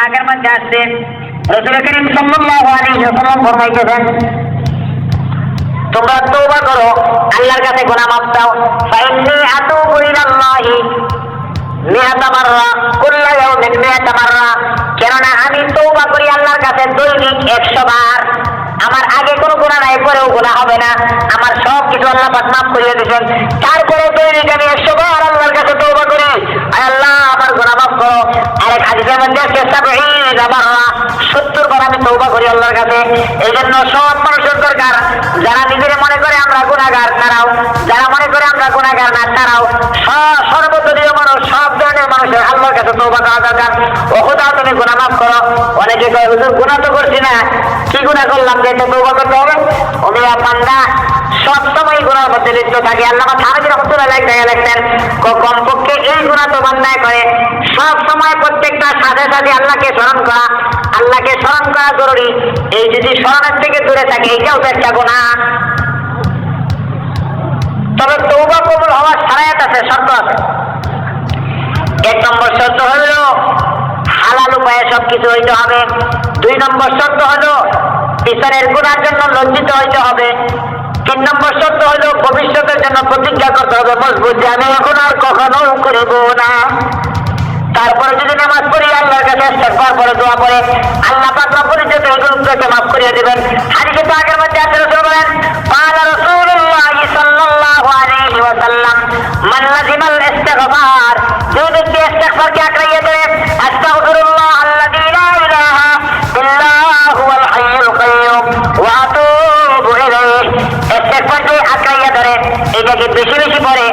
পাকের মধ্যে আসছে রাসূল করিম সাল্লাল্লাহু আলাইহি ওয়াসাল্লাম ফরমাইতেছেন, তোমরা তওবা করো, আল্লাহর কাছে গুনাহ মাফ চাও। ফাইন্নী আতুবু ইলাল্লাহি মিআতা মাররা কুল্লা ইয়াউমিন মিআতা মাররা, কেননা আমি তওবা করি আল্লাহর কাছে দৈনিক 100 বার। আমার আগে কোনো গুনাহ নাই, পরেও গুনাহ হবে না, আমার সব কিছু আল্লাহ পাক মাফ করিয়ে দিয়েছেন। তারপরে দৈনিক আমি 100 বার আল্লাহর কাছে তওবা করি, আল্লাহ আমার গুনাহ মাফ করো। আরেক হাদিসের মধ্যে আছে 70 মাররা, 70 বার আমি তওবা করি আল্লাহর কাছে। এই জন্য সব মানুষের দরকার, যারা নিজেরা মনে করে আমরা গুনাহগার তারাও, যারা মনে করে আমরা গুনাহগার না তারাও, সর্বদলীয় মানুষ, সব ধরনের মানুষের আল্লাহর কাছে তওবা করা দরকার। ও খোদা তুমি গুনাহ মাফ করো। অনেকে কয় হুজুর গুনাহ তো করছি না, কি গুনাহ করলাম যে তো তওবা করতে হবে? ও মিয়া বান্দা সব সময় গুনার মধ্যে লিপ্ত থাকে। আল্লামা থানভী রাহমাতুল্লাহ আলাইহি লেখেন, কমপক্ষে এই গুনাহ তো বান্দায় করে সব সময় প্রত্যেকটা সাথে সাথে আল্লাহকে স্মরণ করা, আল্লাহকে স্মরণ করা জরুরি। এই যদি স্মরণের থেকে দূরে থাকে এটাও তো একটা গুনাহ। তবে তওবা কবুল হওয়ার শর্ত আছে, শর্ত আছে। 1 নম্বর শর্ত হলো হালাল উপায়ে সবকিছু হইতে হবে। 2 নম্বর শর্ত হলো পিছনের গুনার জন্য লজ্জিত হইতে হবে। 3 নম্বর শর্ত হলো ভবিষ্যতের জন্য প্রতিজ্ঞা করতে হবে মজবুত যে আমি এখন আর কখনো করব না। তারপরে যদি নামাজ পড়ি আল্লাহর কাছে ইস্তেগফার করে দোয়া করে আল্লাহ পাক রব্বুল ইজ্জত এগুলোকে মাফ করিয়ে দিবেন। হাদিসে পাকের মধ্যে আছে, রাসূল বলেন, ক্বালা রাসূলুল্লাহ সাল্লাল্লাহু আলাইহি ওয়াসাল্লাম, মান লাজিমাল ইস্তেগফার, যে ব্যক্তি ইস্তেগফারকে আঁকড়িয়ে ধরে, আস্তাগফিরুল্লাহ আল্লাযী লা ইলাহা ইল্লা হুয়াল হাইয়ুল কাইয়্যুম ওয়া আতুবু ইলাইহি, ইস্তেগফারকে আঁকড়িয়ে ধরে এটাকে বেশি বেশি পড়ে,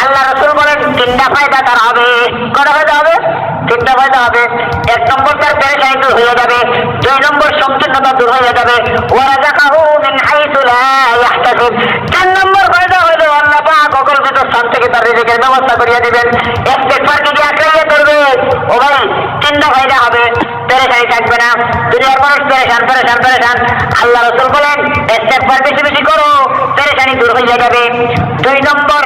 আল্লাহ রাসূল বলেন 3টা ফায়দা তার হবে। কত ফায়দা হবে? 3টা ফায়দা হবে। 1 নম্বর তার পেরেশানি দূর হয়ে যাবে। 2 নম্বর সংকীর্ণতা দূর হয়ে যাবে। ওয়া রাযাকাহু মিন হাইসু লা ইয়াহতাসিব। 4 নম্বর ফায়দা হলো আল্লাহ পাক অকল্পিত স্থান থেকে তার রিজিকের ব্যবস্থা করিয়ে দিবেন। ইস্তেগফারকে কি আঁকড়িয়ে ধরবে, ও ভাই 3টা ফায়দা হবে, পেরেশানি থাকবে না। দুনিয়ার মানুষ পেরেশান পেরেশান পেরেশান, আল্লাহ রাসূল বলেন ইস্তেগফার বেশি বেশি করো, পেরেশানি দূর হয়ে যাবে। 2 নম্বর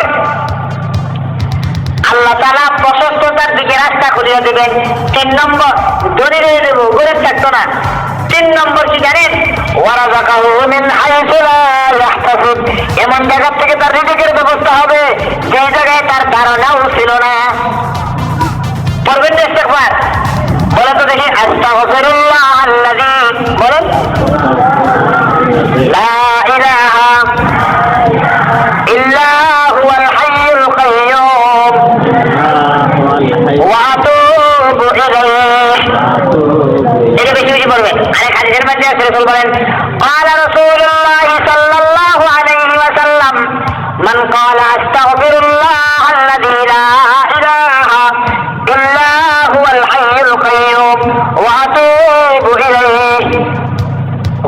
আল্লাহ তাআলা প্রশস্ততার দিকে রাস্তা খুলিয়ে দিবেন। 3 নম্বর দলিল দেব, গরিব থাকতো না। 3 নম্বর কি জানেন? ওয়ারাযাকাহু মিন হাইসু লা ইয়াহতাসিব, এমন জায়গা থেকে তার রিজিকের ব্যবস্থা হবে যে জায়গায় তার ধারণাও ছিল না। পড়বেন না ইস্তেগফার? বলে তো দেখি, আস্তাগফিরুল্লাহ আল্লাযী, বলেন, লা ইলাহা ইল্লা হুয়াল হাইয়ুল কাইয়্যুম ওয়া আতুবু ইলাইহি। এটা বেশি বেশি পড়বেন। আরেক হাদিসের মধ্যে আছে, রাসূল বলেন, ক্বালা রাসূলুল্লাহ সাল্লাল্লাহু আলাইহি ওয়াসাল্লাম, মান ক্বালা আস্তাগফিরুল্লাহ আল্লাযী লা ইলাহা ইল্লা হুয়াল হাইয়ুল কাইয়্যুম ওয়া আতুবু ইলাইহি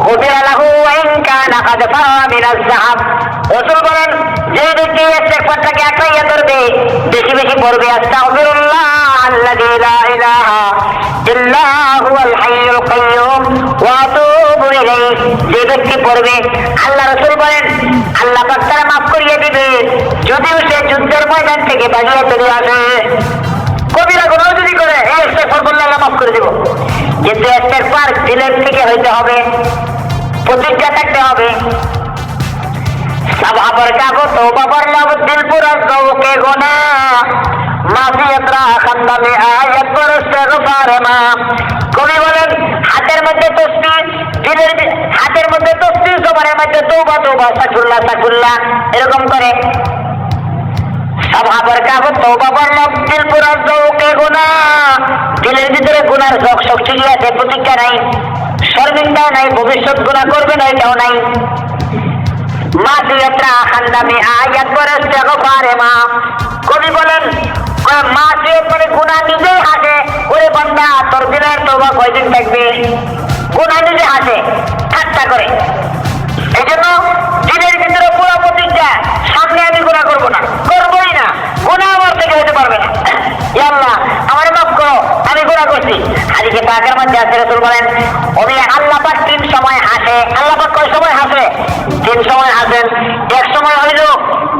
গুফিরা লাহু ওয়া ইন কানা কাদ ফারা মিনাজ যাহাব। রাসূল বলেন, যে ব্যক্তি ইস্তেগফারটাকে আঁকড়িয়ে ধরবে, বেশি বেশি পড়বে আস্তাগফিরুল্লাহ আল্লাযী লা ইলাহা ইল্লা হুয়াল হাইয়ুল কাইয়্যুম ওয়া আতুবু ইলাইহি, যে ব্যক্তি পড়বে আল্লাহ রাসূল বলেন আল্লাহ পাক তারা মাফ করিয়ে দিবে, যদিও সে যুদ্ধের ময়দান থেকে বাগিয়ে চলে আসে। কবিরা গুনাহ যদি করে এই ইস্তেগফার বললে আল্লাহ মাফ করে দিব। কিন্তু ইস্তেগফার দিলের থেকে হইতে হবে, প্রতিজ্ঞা থাকতে হবে। সাহাবার কাগো তওবা করলাম দিল পুরা জওকে গুনাহ, মাসিয়াত রাখান দামে আয়াত পর ইস্তেগফার মা। কবি বলেন, হাতের মধ্যে তাসবিহ, দিলের হাতের মধ্যে তাসবিহ, জবানের মধ্যে তওবা তওবা সাকুল্লাহ সাকুল্লাহ এরকম করে। সাহাবার কাগো তওবা করলাম দিল পুরা জওকে গুনাহ, দিলের ভিতরে গুনার শক শক চিলি আছে, প্রতিজ্ঞা নাই, শর্মিন্দা নাই, ভবিষ্যৎ গুনাহ করবে না এটাও নাই। মাসিয়াত রাখান দামে আয়াত পর ইস্তেগফার মা। কবি বলেন, মাসিয়াত মানে গুনাহ নিজেই হাসে, ওরে বান্দা তোর দিনের তওবা কয়দিন থাকবে? গুনাহ নিজে হাসে, ঠাট্টা করে। এই জন্য দিনের ভিতরে পুরো প্রতিজ্ঞা, সামনে আমি গুনাহ করবো না, করবোই না, গুনাহ আমার থেকে হতে পারবে না। ইয়া আল্লাহ আমার মাফ করো, আমি গুনাহ করছি। হাদিসে পাকের মধ্যে আছে, রাসূল বলেন, ওই আল্লাহ পাক 3 সময় হাসে। আল্লাহ পাক কয় সময় হাসে? 3 সময় হাসেন। এক সময় হইল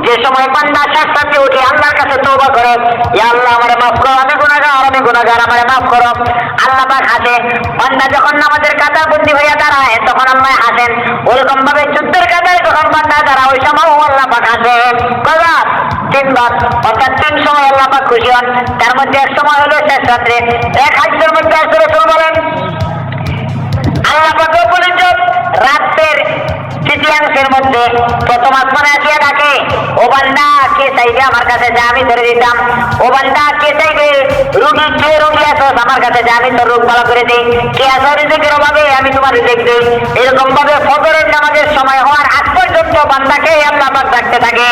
যে যে সময় বান্দা শেষে উঠে আল্লাহর কাছে তওবা করে, ইয়া আল্লাহ আমারে মাফ করো, আমি গুনাহগার আমারে মাফ করো, আল্লাহ পাক হাসে। বান্দা যখন নামাজের কাতার বন্দী হইয়া দাঁড়ায় তখন আল্লাহ হাসেন। ওরকম ভাবে যুদ্ধের কাতারে যখন বান্দা দাঁড়ায় ওই সময় আল্লাহ পাক হাসেন। কয়বার? তিনবার। অর্থাৎ তিন সময় আল্লাহ পাক খুশি হন। তার মধ্যে এক সময় হলো শেষ রাত্রে। এক হাদিসের মধ্যে আসলে বলেন আল্লাহ পাক পরিচয় রাতের তৃতীয়াংশের মধ্যে প্রথম আসমানে আসিয়া ডাকে, ও বান্দা কে চাইবে আমার কাছে যা আমি ধরে দিতাম, ও বান্দা কে চাইবে রোগী, কে রোগী আছো আমার কাছে যা আমি তোর রোগ ভালো করে দিই, কে আছো রিজিকের অভাবে আমি তোমার রিজিক দিই। এরকম ভাবে ফজরের নামাজের সময় হওয়ার আগ পর্যন্ত বান্দাকে আল্লাহ পাক ডাকতে থাকে।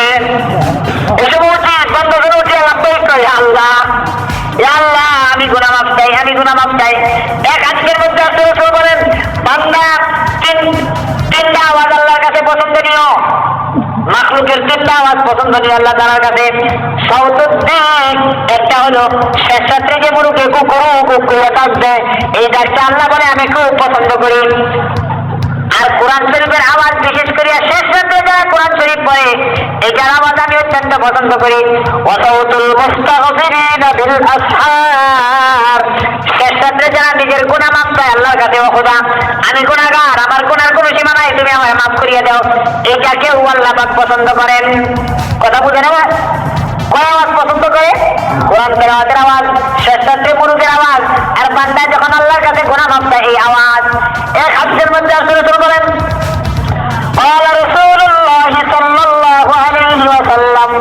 এসব উচিত বান্দা করে উঠে লাভবাহিক কয় আল্লাহ, আল্লাহ আমি গুনাহ মাফ চাই, আমি গুনাহ মাফ চাই। এক আজকের মধ্যে রাসূল বলেন বান্দা তিনটা আওয়াজ আল্লাহর কাছে পছন্দনীয়, মাখলুকের তিনটা আওয়াজ পছন্দনীয় আল্লাহ তাআলার কাছে। সাউতুদ্দিন একটা হলো শেষ রাত্রে যে মুরুকে কুকুরে ডাক দেয়, এই ডাকটা আল্লাহ বলে আমি খুব পছন্দ করি। আর কোরআন শরীফের আওয়াজ বিশেষ করে শেষ রাত্রে যারা কোরআন শরীফ পড়ে এটার আওয়াজ আমি অত্যন্ত পছন্দ করি। ওয়াসাউতুল মুস্তাগফিরিনা বিল আসহার, শেষ রাত্রে যারা নিজের গুনাহ মাফ চায় আল্লাহর কাছে, ও খোদা আমি গুনাহগার, আমার গুনার কোনো সীমা নাই, তুমি আমায় মাফ করিয়ে দাও, এইটাকেও আল্লাহ পাক পছন্দ করেন। কথা বুঝে নেওয়া কয় আওয়াজ পছন্দ করে? কোরআন তেলাওয়াতের আওয়াজ, শেষ রাত্রে মুরুকের আওয়াজ, আর বান্দা যখন আল্লাহর কাছে গুনাহ মাফ চায় এই আওয়াজ। এক হাদিসের মধ্যে রাসূল বলেন قال رسول الله صلى الله عليه وسلم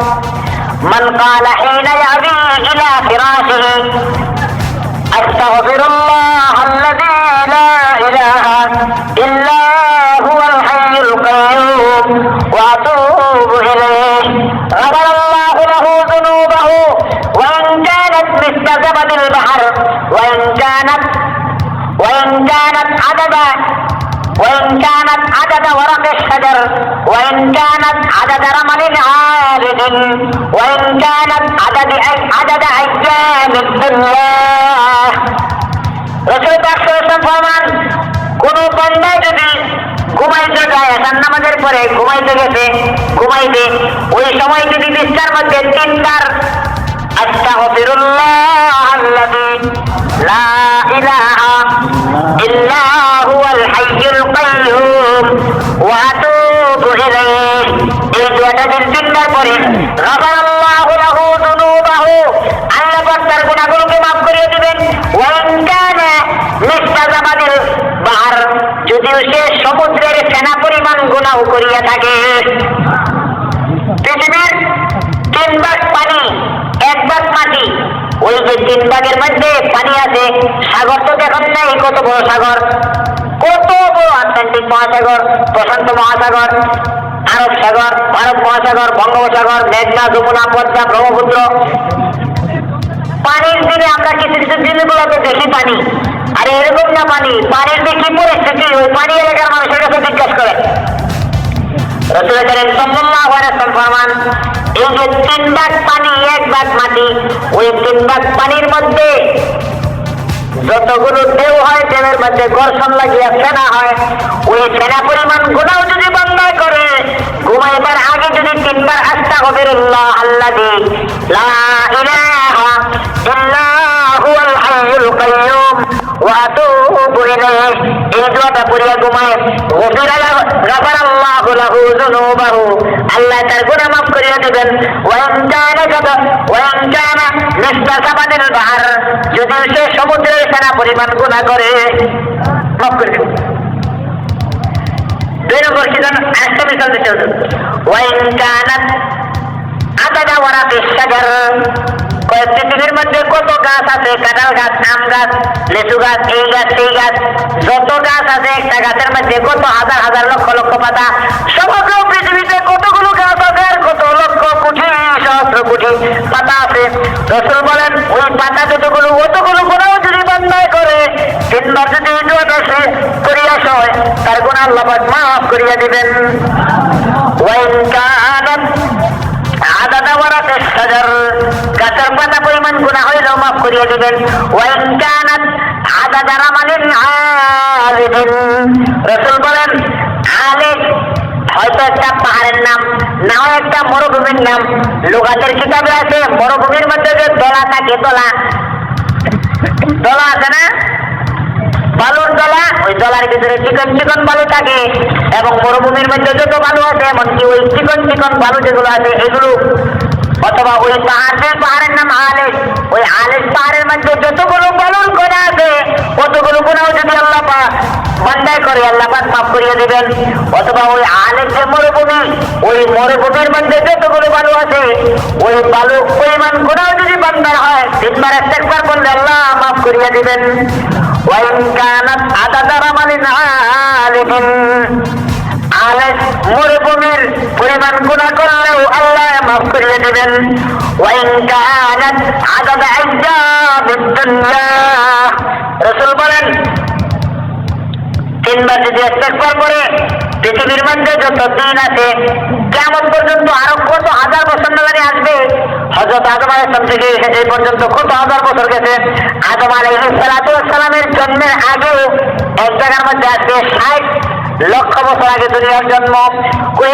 من قال حين يأوي إلى فراشه أستغفر الله الذي لا إله إلا هو الحي القيوم وأتوب إليه غفر الله له ذنوبه وإن كانت مثل زبد البحر وإن كانت عدد ورق الشجر وإن كانت عدد رمل عارض وإن كانت عدد أيام الدنيا। রাসূল পাক সাল্লাল্লাহু আলাইহি ওয়াসাল্লাম ফরমান কোন বান্দা যদি ঘুমাইতে যায়, আসার নামাজের পরে ঘুমাইবে ওই সময় যদি বিছানার মধ্যে তিনবার আস্তাগফিরুল্লাহ আল্লাযী লা ইলাহা ইল্লা হুয়াল হাইয়ুল কাইয়্যুম ওয়া আতুবু ইলাইহি, এই দুইটা দিন তিনবার পরে গাফারাল্লাহু লাহু যুনুবাহু, আল্লাহ পাক তার গুনাহগুলোকে মাফ করে দিবেন। ওয়া ইন কানা মিসলা জাবাদিল বাহর, যদিও সে সমুদ্রের ফেনা পরিমাণ গুনাহ করিয়া থাকে। পৃথিবীর 3 ভাগ পানি 1 ভাগ মাটি, ওই যে 3 ভাগের মধ্যে পানি আছে, সাগর তো দেখেন নাই কত বড় সাগর, কত বড় আটলান্টিক মহাসাগর, প্রশান্ত মহাসাগর, আরব সাগর, ভারত মহাসাগর, বঙ্গোপসাগর, মেঘনা, যমুনা, পদ্মা, ব্রহ্মপুত্র। পানির দিনে আমরা কিছু দিনগুলোতে দেখি পানি, আর এরকম না পানি, পানির যে কি পরিস্থিতি ওই পানি এলাকার মানুষের কাছে জিজ্ঞাসা করে। রাসূল করিম সাল্লাল্লাহু আলাইহি ওয়াসাল্লাম ফরমান এই যে 3 ভাগ পানি 1 ভাগ মাটি, ওই 3 ভাগ পানির মধ্যে যতগুলো ঢেউ হয় ঢেউয়ের মধ্যে ঘর্ষণ লাগিয়া ফেনা হয়, ওই ফেনা পরিমাণ গুনাহ যদি বান্দা করে ঘুমাইবার আগে যদি 3 বার আস্তাগফিরুল্লাহ আল্লাযী লা ইলাহা ইল্লা হুয়াল হাইয়ুল কাইয়্যুম ওয়া আতুবু ইলাইহি, এই দোয়াটা পড়িয়া ঘুমায়, গাফারাল্লাহু লাহু যুনুবাহু, আল্লাহ তার গুনাহ মাফ করিয়া দেবেন। ওয়া ইন কানা মিসলা জাবাদিল বাহর, যদি সে সমুদ্রের ফেনা পরিমাণ গুনাহ করে মাফ করে দেবেন। 2 নম্বর কিজন আরেকটা মিসাল দিতে হবে, ওয়া ইন কানাত আদাদা ওয়ারাকিশ শাজার, পৃথিবীর মধ্যে কত গাছ আছে, কাঁঠাল গাছ, আম গাছ, লিচু গাছ, এই গাছ সেই গাছ, যত গাছ আছে একটা গাছের মধ্যে কত হাজার হাজার লক্ষ লক্ষ পাতা, সমগ্র পৃথিবীতে কতগুলো গাছ আছে আর কত লক্ষ কোটি সহস্র কোটি পাতা আছে। রাসূল বলেন ওই পাতা যতগুলো অতগুলো গুনাহ যদি বান্দা করে 3 বার যদি দোয়াটা সে করিয়া হয় তার গুনাহ আল্লাহ পাক মাফ করিয়া দিবেন। ওয়া ইন কানাত আদাদা ওয়ারাকিশ শাজার, গাছের পাতা পরিমাণ গুনাহ হইলেও মাফ করিয়া দিবেন। ওয়া ইন কানাত আদাদা রামালিন আলিদিন, রাসূল বলেন আলিদ হয়তো একটা পাহাড়ের নাম, না হয় একটা মরুভূমির নাম। লুগাতের কিতাবে আছে মরুভূমির মধ্যে যে দলা থাকে, দলা আছে না, বালুর দলা, ওই দলার ভিতরে চিকন চিকন বালু থাকে। এবং মরুভূমির মধ্যে যত বালু আছে, এমনকি ওই চিকন চিকন বালু যেগুলো আছে এগুলো, অথবা ওই পাহাড়ের নাম আলেস, ওই আলেস পাহাড়ের মধ্যে যতগুলো বালুর গোনা আছে অতগুলো গোনাও যদি আল্লাহ বান্দায় করে আল্লাহ পাক মাফ করিয়ে দেবেন। অথবা ওই আলেস যে মরুভূমি, ওই মরুভূমির মধ্যে যতগুলো বালু আছে ওই বালু পরিমাণ গোনাও যদি বান্দার হয় 3 বার ইস্তেগফার করলে আল্লাহ মাফ করিয়ে দেবেন। ওয়াইন কানাত আদাদা রামালিন আলিমিন, আলেস মরুভূমির পরিমাণ গুনাহ করলেও আল্লাহ মাফ করিয়ে দেবেন। ওয়াইন কানাত আদাদা আইয়ামিদ দুনিয়া, রাসূল বলেন 3 বার যদি ইস্তেগফার করে পৃথিবীর মধ্যে যত দিন আছে কিয়ামত পর্যন্ত আরো কত হাজার বছর ধরে আসবে। হযরত আদম আলাইহিস সালাম থেকে এই পর্যন্ত কত হাজার বছর গেছে। আদম আলাইহিস সালামের জন্মের আগে এক জায়গার মধ্যে আছে 60 লক্ষ বছর আগে দুনিয়ার জন্ম। ওই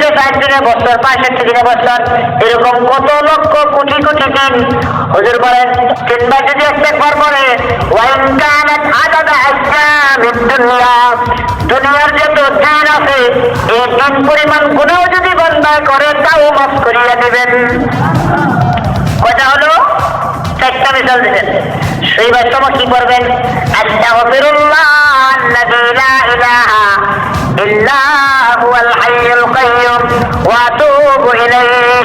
যে 360 দিনের বছর, 65 দিনের বছর, এরকম কত লক্ষ কোটি কোটি দিন। হুজুর বলেন 3 বার যদি ইস্তেগফার করে ওয়াইন কানাত আদাদা আইয়ামিদ দুনিয়া, দুনিয়ার যত দিন আছে এই দিন পরিমাণ গুনাহ যদি বান্দা করে তাও মাফ করিয়ে দেবেন। কথা হলো 4টা মিসাল দিলেন। সেই সময় কি করবেন? আস্তাগফিরুল্লাহ আল্লাযী লা ইলাহা ইল্লা হুয়াল হাইয়ুল কাইয়্যুম ওয়া আতুবু ইলাইহি,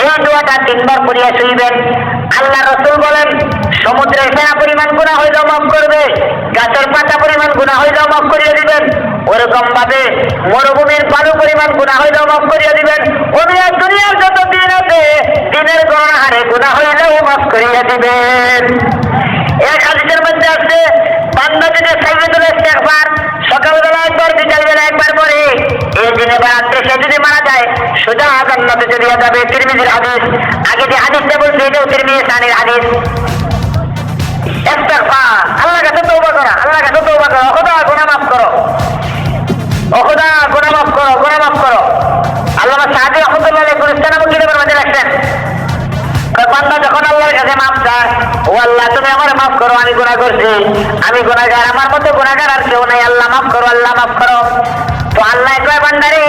এই দোয়াটা 3 বার পড়িয়া শুইবেন। আল্লাহ রাসূল বলেন সমুদ্রের ফেনা পরিমাণ গুনাহ হইলেও মাফ করবে, গাছের পাতা পরিমাণ গুনাহ হইলেও মাফ করিয়ে দিবেন। ওরকম ভাবে মরুভূমির বালু পরিমাণ গুনাহ হইলেও মাফ করিয়ে দিবেন। দুনিয়ার যত দিন আছে দিনের গণনা হারে গুনাহ হইলেও মাফ করিয়ে দিবেন। এক হাদিসের মধ্যে আছে বান্দা যদি সাইয়্যিদুল ইস্তিগফার সকালবেলা একবার, বিকালবেলা একবার পড়ে এই দিনে বা রাত্রে সে যদি মারা যায় সোজা জান্নাতে চলে যাবে। তিরমিজির হাদিস। আগে যে হাদিসটা বলছে এটাও তিরমিজি সানির হাদিস। ইস্তিগফার, আল্লাহর কাছে তওবা করা, আল্লাহর কাছে তওবা করো, খোদা গুনাহ মাফ করো, ও খোদা গুনাহ মাফ করো, গুনাহ মাফ করো। আল্লামা সাদি রাহমাতুল্লাহ আলাইহি কুরআনের কিতাবের মধ্যে লেখেন বান্দা যখন আল্লাহর কাছে মাফ চায়, ও আল্লাহ তুমি আমার মাফ করো, আমি গুনাহ করছি, আমি গুনাহগার, আমার মতো গুনাহগার আর কেউ নাই, আল্লাহ মাফ করো, আল্লাহ মাফ করো। তো আল্লাহ কয় বান্দারে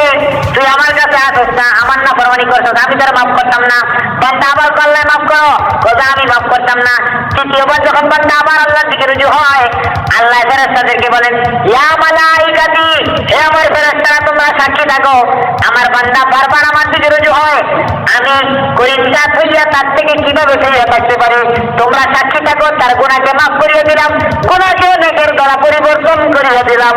তুই আমার কাছে আসিস না, আমার নাফরমানি করছিস, আমি তোর মাফ করতাম না। বান্দা আবার আল্লাহ মাফ করো, কথা আমি মাফ করতাম না। তৃতীয়বার যখন বান্দা আবার আল্লাহর দিকে রুজু হয়, আল্লাহ ফেরেশতাদেরকে বলেন ইয়া মালাইকাতি, হে আমার ফেরেশতারা তোমরা সাক্ষী থাকো, আমার বান্দা বারবার আমার দিকে রুজু হয়, আমি করিমটা হইয়া তার থেকে কিভাবে ফিরে থাকতে পারে, তোমরা সাক্ষী থাকো, তার গুনাহকে মাফ করিয়ে দিলাম, গুনাহকে নেকের দ্বারা পরিবর্তন করিয়ে দিলাম।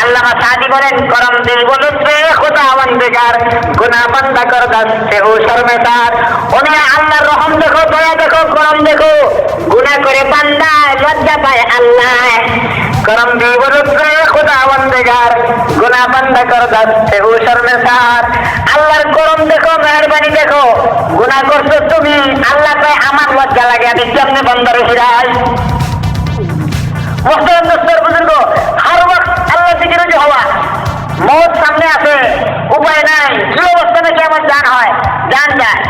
আল্লামা সাদি বলেন করম দিল বলতে খোদাওয়ান্দ বেকার গুনাহ বান্দা কর দাসে ও শর্মেদার। ওনে আল্লাহর রহম দেখো, দয়া দেখো, করম দেখো, গুনাহ করে বান্দা লজ্জা পায় আল্লাহ। করম দিল বলতে খোদাওয়ান্দ বেকার গুনাহ বান্দা কর দাসে ও শর্মেদার। আল্লাহর করম দেখো, মেহেরবানি দেখো, গুনাহ করছো তুমি, আল্লাহ কয় আমার লজ্জা লাগে, আমি কেমনে বান্দারে ফিরাই। মুহতারাম দোস্তর বুজুর্গ, হর ওয়াক্ত আল্লাহ থেকে রুজু হওয়া, মওত সামনে আছে, উপায় নাই, কি অবস্থানে কিয়ামত জান হয়, জান যায়।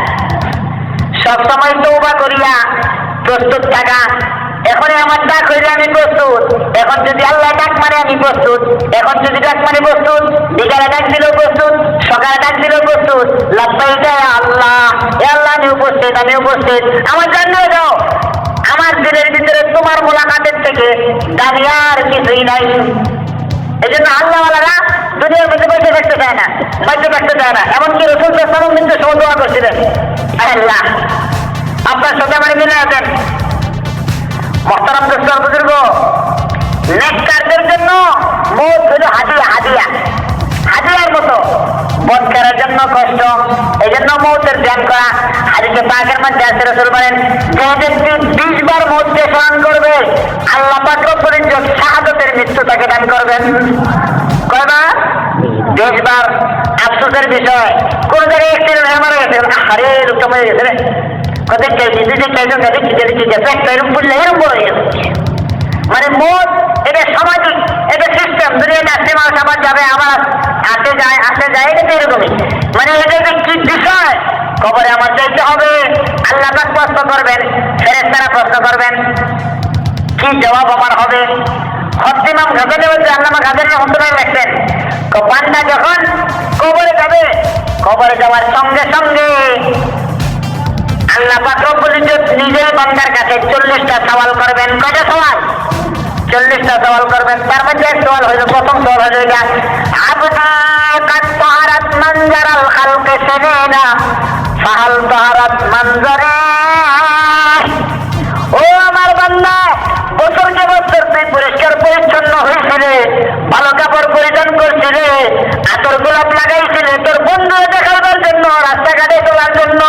সবসময় তওবা করিয়া প্রস্তুত থাকা। এখনই আমার ডাক হইলে আমি প্রস্তুত, এখন যদি আল্লাহ ডাক মারে আমি প্রস্তুত, এখন যদি ডাক মারে প্রস্তুত, বিকালে ডাক দিলেও প্রস্তুত, সকালে ডাক দিলেও প্রস্তুত। লাব্বাইক ইয়া আল্লাহ, হে আল্লাহ আমি উপস্থিত, আমি উপস্থিত, আমার জান্নাতে যাও। আমার দিলের ভিতরে তোমার মোলাকাতের থেকে দাবি আর কিছুই নাই। এই জন্য আল্লাহওয়ালারা দুনিয়ার মধ্যে বসে থাকতে চায় না, বাচ্চা থাকতে চায় না। এমনকি রাসূল সাল্লাল্লাহু আলাইহি ওয়াসাল্লাম কিন্তু সময় দোয়া করছিলেন, আল্লাহ আপনার সাথে আমার মিলে আছেন। মুহতারাম দোস্তর বুজুর্গ, নেককারদের জন্য মওত হলো হাদিয়া, হাদিয়া, হাদিয়ার মতো। বদকারের জন্য কষ্ট, এই জন্য মওতের ধ্যান করা। হাদিসে পাকের মধ্যে আছে রাসূল বলেন যে ব্যক্তি 20 বার মওতকে স্মরণ করবে আল্লাহ পাক রব্বুল ইজ্জত শাহাদাতের মৃত্যু তাকে দান করবেন। কয়বার? 20 বার। আফসোসের বিষয় কোন জায়গায় অ্যাক্সিডেন্ট হয়ে মারা গেছে, আরে লোকটা মরে গেছে রে, কত চাইছি দুই চাইজন দেখছি দেখছি একটা এরকম বললে এরকম বড় হয়ে গেছে। মানে মওত এটা সামাজিক এটা সিস্টেম, দুনিয়াতে আসতে মানুষ আবার যাবে, আবার আসে যায়, এটা তো এরকমই। মানে এটা যে কি বিষয়, কবরে আমার চাইতে হবে, আল্লাহ পাক প্রশ্ন করবেন, ফেরেশতারা প্রশ্ন করবেন, কি জবাব আমার হবে? ইমাম গাজালি বলছে, আল্লামা গাজালি রহমাতুল্লাহ লিখছেন, বান্দা যখন কবরে যাবে, কবরে যাওয়ার সঙ্গে সঙ্গে আল্লাহ পাক রব্বুল ইজ্জত নিজেই বান্দার কাছে 40টা সওয়াল করবেন। কয়টা সওয়াল? 40টা সওয়াল করবেন। তার মধ্যে এক সওয়াল হইল, প্রথম সওয়াল হইল এটা, আবদা কাদ তাহারাত মানজারাল খালকে সিনিনা ফাহাল তাহারাত মানজারা। ও আমার বান্দা, বছরকে বছর তুই পরিষ্কার পরিচ্ছন্ন হয়েছিলে, ভালো কাপড় পরিধান করছিলে, আতর গোলাপ লাগাইছিলে তোর বন্ধু দেখাবার জন্য, রাস্তাঘাটে চলার জন্য।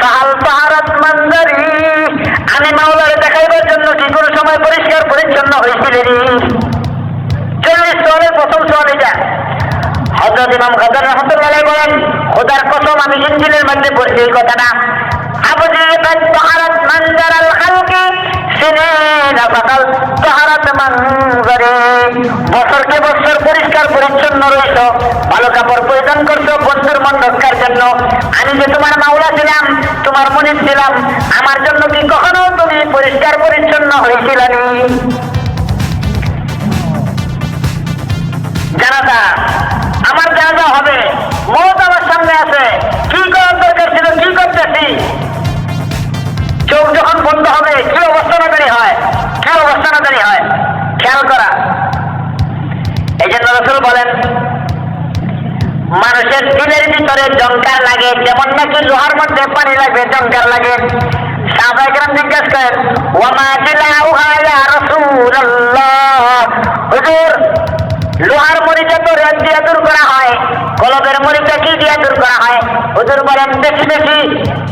ফাহাল তাহারাত মানজারি, আমি মাওলারে দেখাইবার জন্য কি কোনো সময় পরিষ্কার পরিচ্ছন্ন হয়েছিলে রে? 40 সওয়ালের প্রথম সওয়াল এটা। হযরত ইমাম গাজালি রাহমাতুল্লাহ আলাইহি বলেন, খোদার কসম আমি ইনজিলের মধ্যে পড়ছি এই কথাটা, আবদি কাদ তাহারাত মানজারাল খালকি সিনিনা ফাকাল তাহারাত মানজারি। বছরকে বছর পরিষ্কার পরিচ্ছন্ন রইছো, ভালো কাপড় পরিধান করছো বন্ধুর মন রক্ষার জন্য। আমি যে তোমার মাওলা ছিলাম, তোমার মুনিব ছিলাম, আমার জন্য কি কখনো তুমি পরিষ্কার পরিচ্ছন্ন হয়েছিল? জানাজা, আমার জানাজা হবে, মওত আমার সামনে আছে, কি করার দরকার ছিল, কি করতেছি? চোখ যখন বন্ধ হবে কি অবস্থা না দাঁড়িয়ে হয়, কি অবস্থা না দাঁড়িয়ে হয়, খেয়াল করা। এই জন্য রাসূল বলেন, মানুষের দিলের ভিতরে জংকার লাগে, যেমন নাকি লোহার মধ্যে পানি লাগে জংকার লাগে। সাহাবায়ে কেরাম জিজ্ঞেস করেন, ওয়ামা জিলাউহা ইয়া রাসূলুল্লাহ, হুজুর লোহার মরিচা তো রেত দিয়ে দূর করা হয়, কলবের মরিচা কি দিয়ে দূর করা হয়? হুজুর বলেন, বেশি বেশি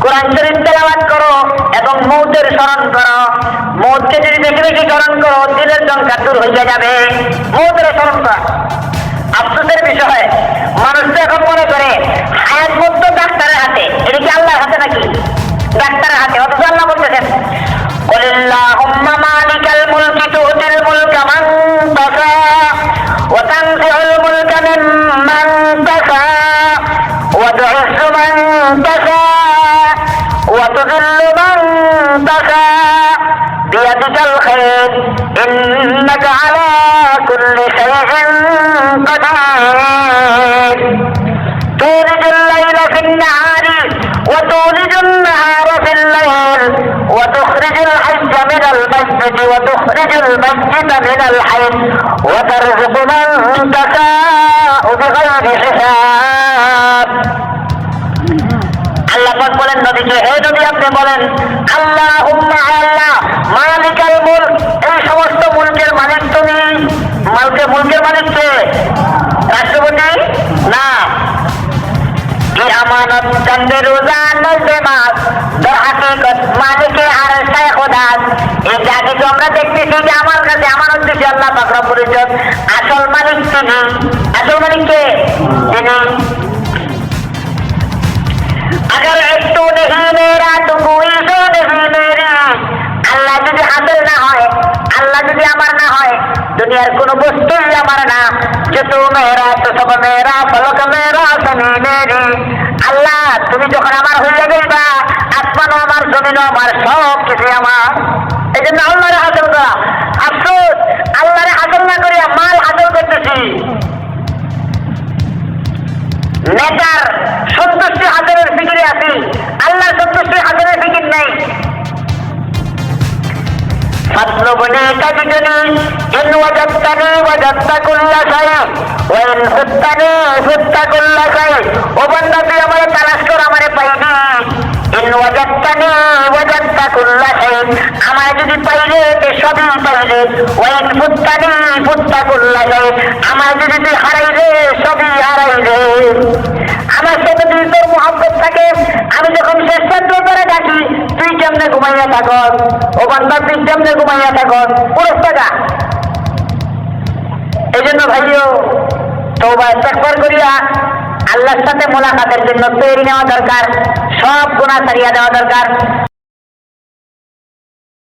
কোরআন শরীফ তেলাওয়াত করো এবং মৌতের স্মরণ করো। মৌতকে যদি বেশি বেশি স্মরণ করো, দিলের জংকার দূর হয়ে যাবে। মৌতের স্মরণ করো। আফসোসের বিষয়, মানুষ তো এখন মনে করে হায়াত মুক্ত ডাক্তারের হাতে, এটা কি আল্লাহর হাতে নাকি? ডাক্তারের হাতে। অথচ আল্লাহ বলতেছেন, কুলিল্লাহুম্মা মালিকাল মুলকি তুতিল মুলকা মান তাশা ওয়া তানজিউল মুলকা মিম্মান তাশা ওয়া তু'ইজ্জু মান তাশা ওয়া তুযিল্লু মান তাশা বিয়াদিকাল খায়র ইন্নাকা আলা কুল্লি শাইইন কাদির। তুলিজুল লাইলা ফিন নাহারি ওয়া তুলিজুন নাহারা ফিল লাইল ওয়া তুখরিজুল হাইয়্যা মিনাল মাইয়্যিতি ওয়া তুখরিজুল মাইয়্যিতা মিনাল হাইয়্য ওয়া তারযুকু মান তাশাউ বিগাইরি হিসাব। আল্লাহ পাক বলেন নবীকে, হে নবী আপনি বলেন, আল্লাহুম্মা আল্লাহ মালিকাল মুলক, এই সমস্ত মুলকের মালিক তুমি। মুলকের মালিক কে? রাষ্ট্রপতি না। কি আমানত চন্দ্র রোজা নজরে মাস দর হাকিকত মালিকে আর শাইখ খোদাস। এই যা কিছু আমরা দেখতেছি যে আমার কাছে আমানত দিয়েছে আল্লাহ পাক রব্বুল ইজ্জত, আসল মালিক তিনি। আসল মালিক কে? তিনি। अगर एक तो नहीं मेरा तो कोई तो नहीं मेरा। আল্লাহ যদি হাসিল না হয়, আল্লাহ যদি আমার না হয়, দুনিয়ার কোন বস্তুই আমার না। যত মেরা তো সব মেরা, ফলক মেরা তুমি মেরি। আল্লাহ তুমি যখন আমার হয়ে যাইবা, আসমানও আমার, জমিনও আমার, সব কিছু আমার। এই জন্য আল্লাহরে হাসিল করা। আফসোস, আল্লাহরে হাসিল না করিয়া মাল হাসিল করতেছি। নেতার সন্তুষ্টি হাজারের ফিকিরে আছি, আল্লাহর সন্তুষ্টি হাজারের ফিকির নেই। ফাতলুবনি তাজিদনি ইন ওয়াজাদতানি ওয়াজাদতা কুল্লা শাই ওয়া ইন ফুত্তানি ফুত্তা কুল্লা শাই। ও বান্দা তুই আমারে তালাশ কর, আমারে পাইবি। ইন ওয়াজাদতানি ওয়াজাদতা কুল্লা শাই, আমারে যদি পাইলে তে সবই পাইলে। ওয়া ইন ফুত্তানি ফুত্তা কুল্লা শাই, আমারে যদি তুই হারাইলে সবই হারাইলে। আমার সাথে যদি তোর মুহাব্বত থাকে, আমি যখন শেষ রাত্রে করে ডাকি, তুই কেমনে ঘুমাইয়া থাকস? ও বান্দা তুই কেমনে ঘুমাইয়া থাকস? পুরস্তাকা। এই জন্য ভাইও তওবা ইস্তেগফার করিয়া আল্লাহর সাথে মোলাকাতের জন্য তৈরি নেওয়া দরকার, সব গুনাহ ছাড়িয়া দেওয়া দরকার।